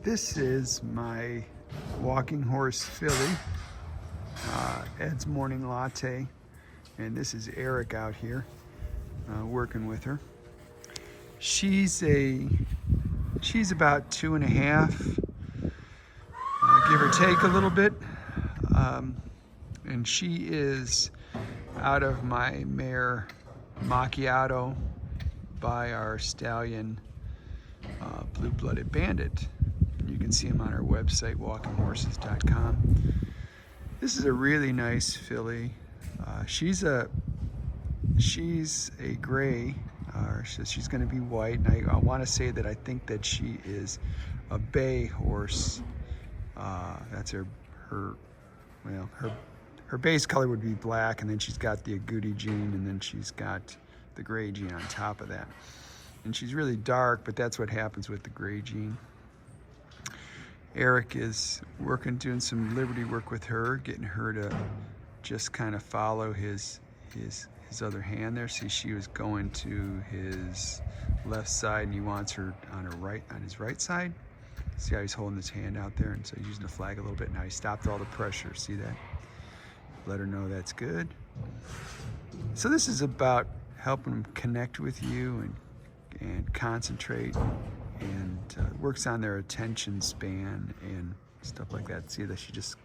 This is my walking horse filly, Ed's Morning Latte, and this is Eric out here working with her. She's about 2.5, give or take a little bit, and she is out of my mare Macchiato by our stallion Blue-Blooded Bandit. You can see him on our website, walkinghorses.com. This is a really nice filly. She's a gray, so she's going to be white, and I want to say that I think that she is a bay horse. That's her base color would be black, and then she's got the agouti gene, and then she's got the gray gene on top of that. And she's really dark, but that's what happens with the gray gene. Eric is doing some liberty work with her, getting her to just kind of follow his other hand there. See, she was going to his left side, and he wants her on his right side. See how he's holding his hand out there, and so he's using the flag a little bit. Now he stopped all the pressure. See that? Let her know that's good. So this is about helping them connect with you and concentrate, and works on their attention span and stuff like that. See that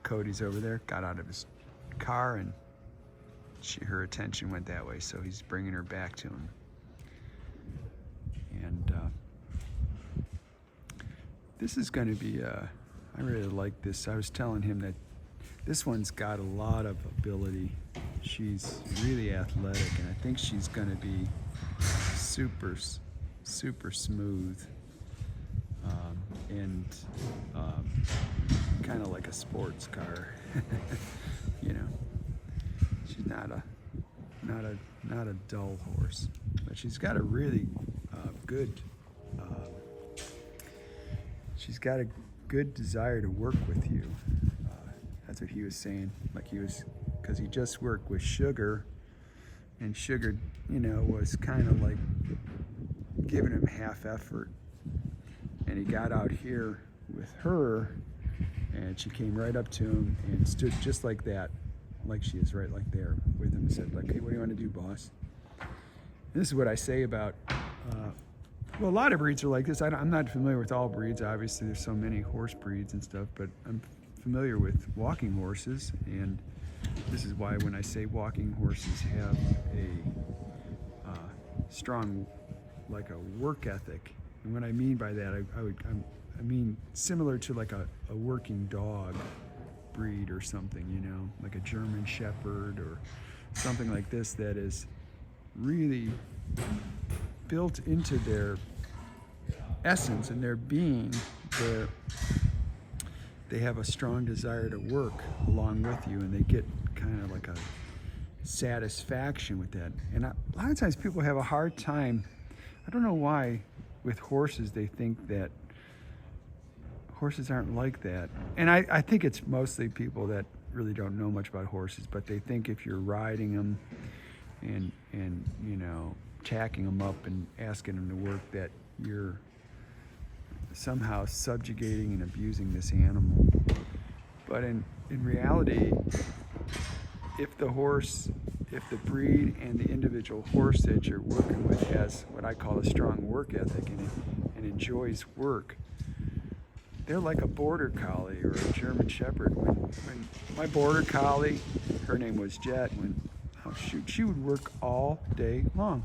Cody's over there, got out of his car, and her attention went that way, so he's bringing her back to him. And this is going to be, I really like this. I was telling him that this one's got a lot of ability. She's really athletic, and I think she's going to be super smooth, and kind of like a sports car. You know, she's not a dull horse, but she's got a really she's got a good desire to work with you. That's what he was saying. Because he just worked with Sugar, and Sugar, was kind of like giving him half effort. And he got out here with her, and she came right up to him and stood just like that, like she is right like there with him, and said, like, "Hey, what do you want to do, boss?" And this is what I say about, well, a lot of breeds are like this. I'm not familiar with all breeds. Obviously, there's so many horse breeds and stuff, but I'm familiar with walking horses, and this is why when I say walking horses have a strong, like a work ethic, and what I mean by that, I mean similar to like a working dog breed or something, like a German Shepherd or something like this, that is really built into their essence and their being. They have a strong desire to work along with you, and they get kind of like a satisfaction with that. And a lot of times people have a hard time, I don't know why, with horses. They think that horses aren't like that. And I think it's mostly people that really don't know much about horses, but they think if you're riding them and tacking them up and asking them to work, that you're somehow subjugating and abusing this animal. But in reality, if the breed and the individual horse that you're working with has what I call a strong work ethic and enjoys work, they're like a border collie or a German Shepherd. When my border collie, her name was Jet, she would work all day long.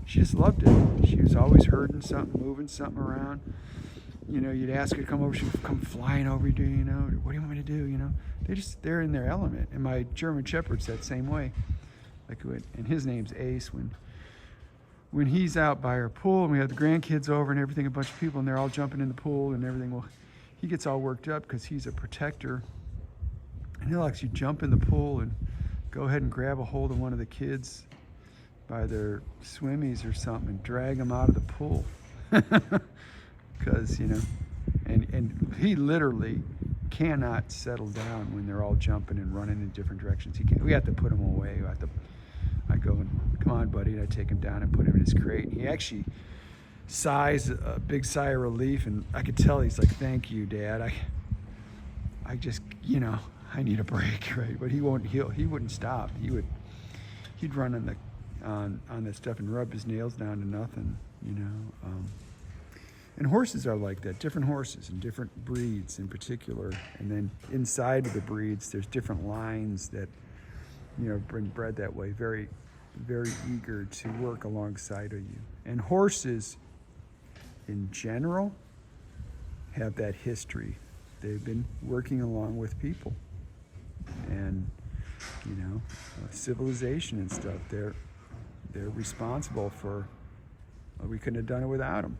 She just loved it. She was always herding something, moving something around. You'd ask her to come over, she would come flying over you, what do you want me to do, they're in their element. And my German Shepherd's that same way. And his name's Ace. When he's out by our pool, and we have the grandkids over and everything, a bunch of people, and they're all jumping in the pool and everything, well, he gets all worked up because he's a protector. And he'll actually jump in the pool and go ahead and grab a hold of one of the kids by their swimmies or something and drag them out of the pool. Because, and he literally cannot settle down when they're all jumping and running in different directions. We have to put him away. I go and, come on, buddy, and I take him down and put him in his crate. He actually sighs a big sigh of relief, and I could tell he's like, "Thank you, Dad. I just, I need a break, right?" But he wouldn't stop. He'd run on that stuff and rub his nails down to nothing, And horses are like that, different horses and different breeds in particular. And then inside of the breeds, there's different lines that, bring bred that way, very, very eager to work alongside of you. And horses, in general, have that history. They've been working along with people. And, civilization and stuff, they're responsible for, we couldn't have done it without them.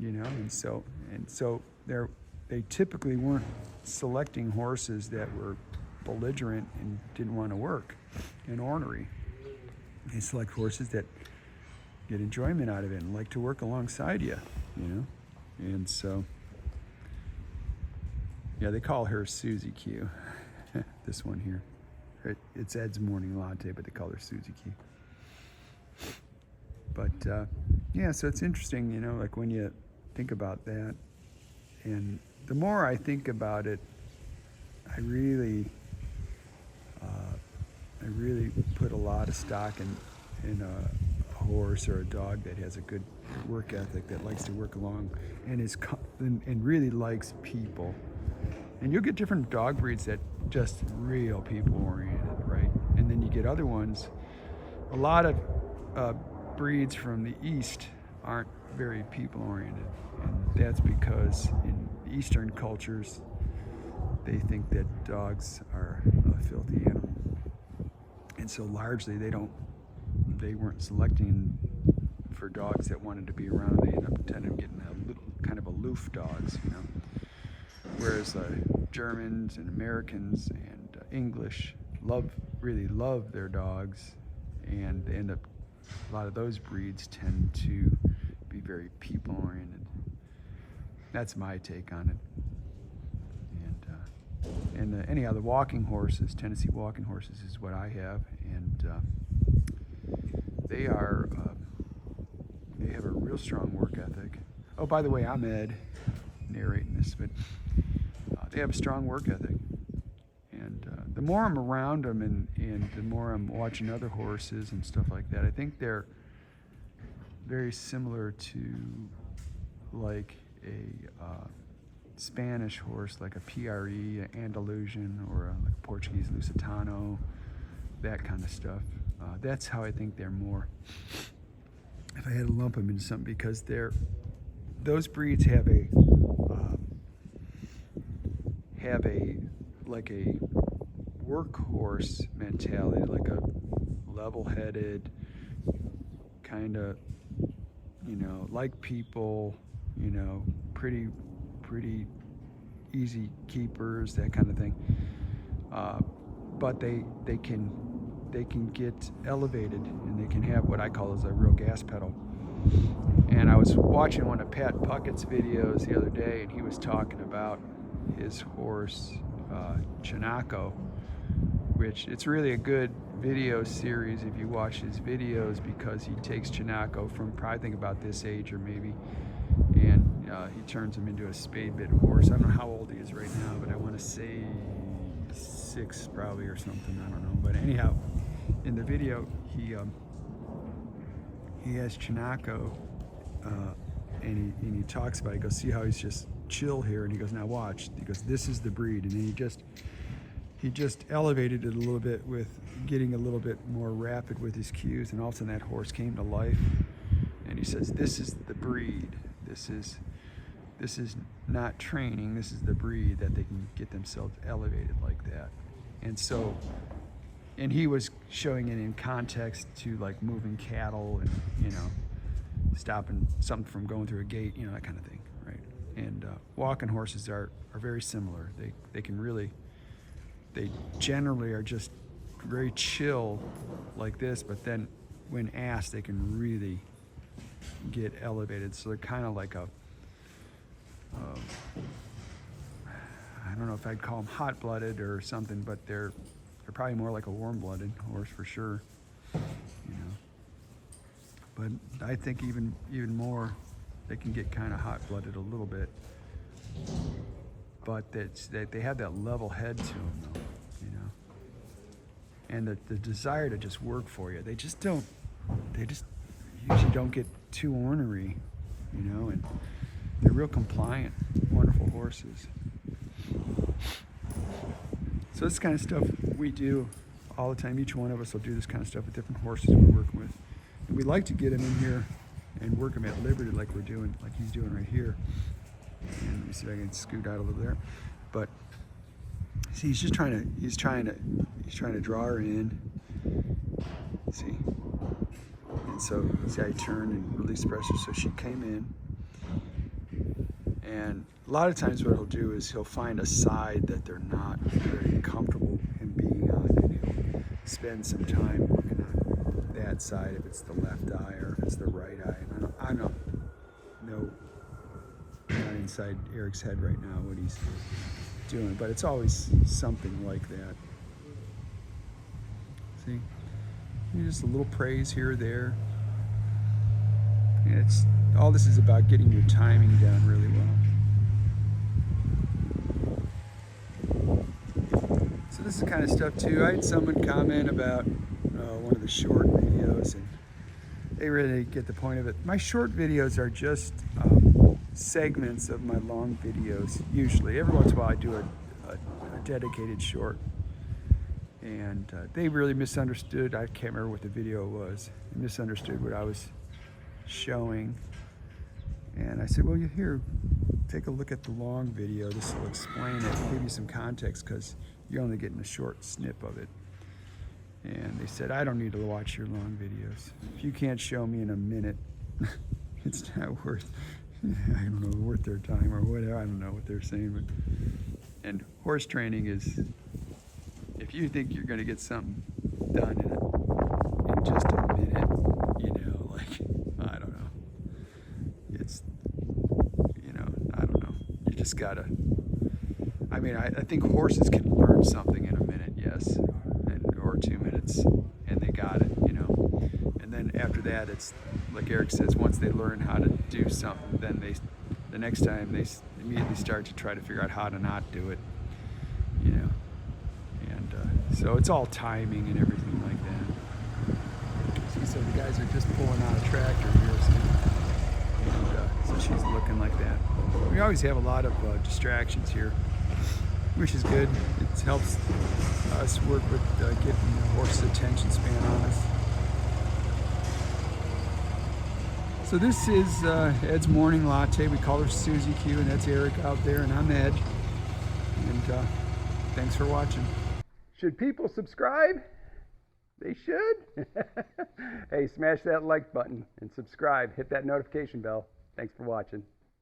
And so they typically weren't selecting horses that were belligerent and didn't want to work and ornery. They select horses that get enjoyment out of it and like to work alongside you, And so, yeah, they call her Susie Q. This one here. It's Ed's Morning Latte, but they call her Susie Q. But so it's interesting, like when you think about that, and the more I think about it, I really put a lot of stock in a horse or a dog that has a good work ethic, that likes to work along, and really likes people. And you'll get different dog breeds that just real people oriented, right? And then you get other ones. A lot of breeds from the East aren't very people oriented, and that's because in Eastern cultures they think that dogs are a filthy animal, and so largely they weren't selecting for dogs that wanted to be around. They tended up getting kind of aloof dogs, whereas Germans and Americans and English really love their dogs, and they end up, a lot of those breeds tend to be very people-oriented. That's my take on it. And anyhow, the walking horses, Tennessee walking horses, is what I have, and they have a real strong work ethic. Oh, by the way, I'm Ed, narrating this, but they have a strong work ethic. And the more I'm around them and the more I'm watching other horses and stuff like that, I think they're very similar to like a Spanish horse, like a PRE, an Andalusian, or like a Portuguese Lusitano, that kind of stuff. That's how I think they're more, if I had to lump them into something, because those breeds have a like a workhorse mentality, like a level-headed kind of, like people, pretty easy keepers, that kind of thing. But they can get elevated, and they can have what I call as a real gas pedal. And I was watching one of Pat Puckett's videos the other day, and he was talking about his horse, Chinaco, which it's really a good video series if you watch his videos, because he takes Chinaco from probably, I think, about this age or maybe, and he turns him into a spade bit horse. I don't know how old he is right now, but I want to say 6 probably or something, I don't know. But anyhow, in the video, he has Chinaco, and he talks about it. He goes, see how he's just chill here, and he goes, now watch. He goes, this is the breed. And then he just elevated it a little bit with getting a little bit more rapid with his cues, and all of a sudden that horse came to life. And he says, this is the breed. This is not training. This is the breed, that they can get themselves elevated like that. And so, and he was showing it in context to like moving cattle and, stopping something from going through a gate, that kind of thing, right? And walking horses are very similar. They generally are just very chill like this, but then when asked, they can really get elevated. So they're kind of like I don't know if I'd call them hot-blooded or something, but they're probably more like a warm-blooded horse for sure. But I think even more They can get kind of hot-blooded a little bit, but they have that level head to them, though, you know, and the desire to just work for you. They just usually don't get too ornery, you know, and they're real compliant, wonderful horses. So this kind of stuff we do all the time. Each one of us will do this kind of stuff with different horses we're working with. And we like to get them in here and work them at liberty like we're doing, like he's doing right here. And let me see if I can scoot out a little there. But see, he's trying to draw her in. See? And so see how he turned and released pressure. So she came in. And a lot of times what he'll do is he'll find a side that they're not very comfortable in being on, and he'll spend some time working on that side, if it's the left eye or if it's the right eye. And I don't know, not inside Eric's head right now what he's doing, but it's always something like that. See? Just a little praise here or there. And it's all this is about getting your timing down really well. So this is the kind of stuff too. I had someone comment about one of the short videos, and they really get the point of it. My short videos are just segments of my long videos. Usually, every once in a while, I do a dedicated short, and they really misunderstood. I can't remember what the video was. They misunderstood what I was showing, and I said, well, here, take a look at the long video. This will explain it, give you some context, because you're only getting a short snip of it. And they said, I don't need to watch your long videos. If you can't show me in a minute, it's not worth, I don't know, worth their time or whatever. I don't know what they're saying, but, and horse training is, if you think you're going to get something done in just a minute, you know, like, I don't know. It's, you know, I don't know. You just gotta, I mean, I think horses can learn something in a minute, yes, or 2 minutes, and they got it, you know. And then after that, it's, like Eric says, once they learn how to do something, then the next time they immediately start to try to figure out how to not do it, you know. And so it's all timing and everything like that. See, so the guys are just pulling out a tractor here, and so she's looking like that. We always have a lot of distractions here, which is good. It helps us work with getting the horse's attention span on us. So this is Ed's Morning Latte. We call her Susie Q, and that's Eric out there, and I'm Ed. And thanks for watching. Should people subscribe? They should. Hey, smash that like button and subscribe. Hit that notification bell. Thanks for watching.